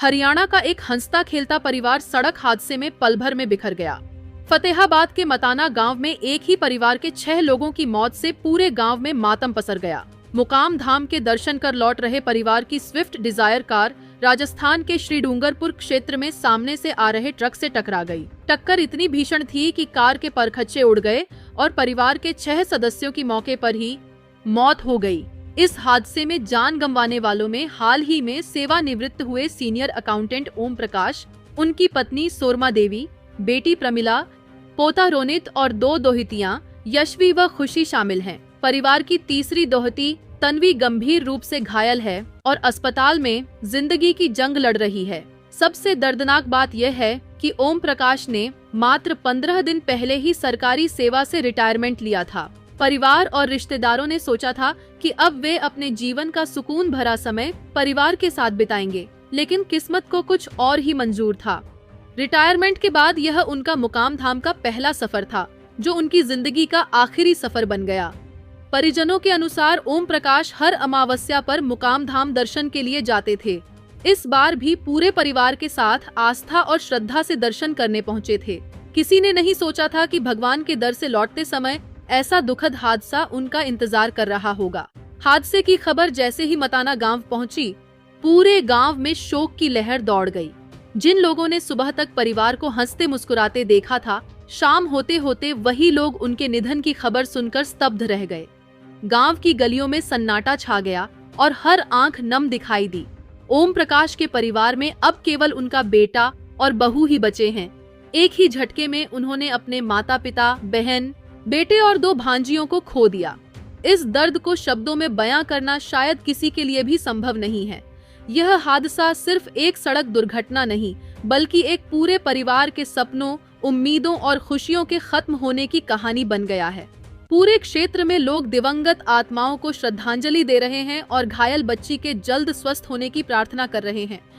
हरियाणा का एक हंसता खेलता परिवार सड़क हादसे में पल भर में बिखर गया। फतेहाबाद के मताना गांव में एक ही परिवार के 6 लोगों की मौत से पूरे गांव में मातम पसर गया। मुकाम धाम के दर्शन कर लौट रहे परिवार की स्विफ्ट डिजायर कार राजस्थान के श्रीडूंगरपुर क्षेत्र में सामने से आ रहे ट्रक से टकरा गई। टक्कर इतनी भीषण थी कि कार के परखच्चे उड़ गए और परिवार के 6 सदस्यों की मौके पर ही मौत हो गई। इस हादसे में जान गंवाने वालों में हाल ही में सेवानिवृत्त हुए सीनियर अकाउंटेंट ओम प्रकाश, उनकी पत्नी सोरमा देवी, बेटी प्रमिला, पोता रोनित और 2 दोहितियां यशवी व खुशी शामिल हैं। परिवार की तीसरी दोहती तन्वी गंभीर रूप से घायल है और अस्पताल में जिंदगी की जंग लड़ रही है। सबसे दर्दनाक बात यह है कि ओम प्रकाश ने मात्र 15 दिन पहले ही सरकारी सेवा से रिटायरमेंट लिया था। परिवार और रिश्तेदारों ने सोचा था कि अब वे अपने जीवन का सुकून भरा समय परिवार के साथ बिताएंगे, लेकिन किस्मत को कुछ और ही मंजूर था। रिटायरमेंट के बाद यह उनका मुकाम धाम का पहला सफर था, जो उनकी जिंदगी का आखिरी सफर बन गया। परिजनों के अनुसार ओम प्रकाश हर अमावस्या पर मुकाम धाम दर्शन के लिए जाते थे। इस बार भी पूरे परिवार के साथ आस्था और श्रद्धा से दर्शन करने पहुंचे थे। किसी ने नहीं सोचा था कि भगवान के दर से लौटते समय ऐसा दुखद हादसा उनका इंतजार कर रहा होगा। हादसे की खबर जैसे ही मताना गांव पहुंची, पूरे गांव में शोक की लहर दौड़ गई। जिन लोगों ने सुबह तक परिवार को हंसते मुस्कुराते देखा था, शाम होते होते वही लोग उनके निधन की खबर सुनकर स्तब्ध रह गए। गांव की गलियों में सन्नाटा छा गया और हर आंख नम दिखाई दी। ओम प्रकाश के परिवार में अब केवल उनका बेटा और बहू ही बचे हैं। एक ही झटके में उन्होंने अपने माता पिता, बहन, बेटे और 2 भांजियों को खो दिया। इस दर्द को शब्दों में बयां करना शायद किसी के लिए भी संभव नहीं है। यह हादसा सिर्फ एक सड़क दुर्घटना नहीं, बल्कि एक पूरे परिवार के सपनों, उम्मीदों और खुशियों के खत्म होने की कहानी बन गया है। पूरे क्षेत्र में लोग दिवंगत आत्माओं को श्रद्धांजलि दे रहे हैं और घायल बच्ची के जल्द स्वस्थ होने की प्रार्थना कर रहे हैं।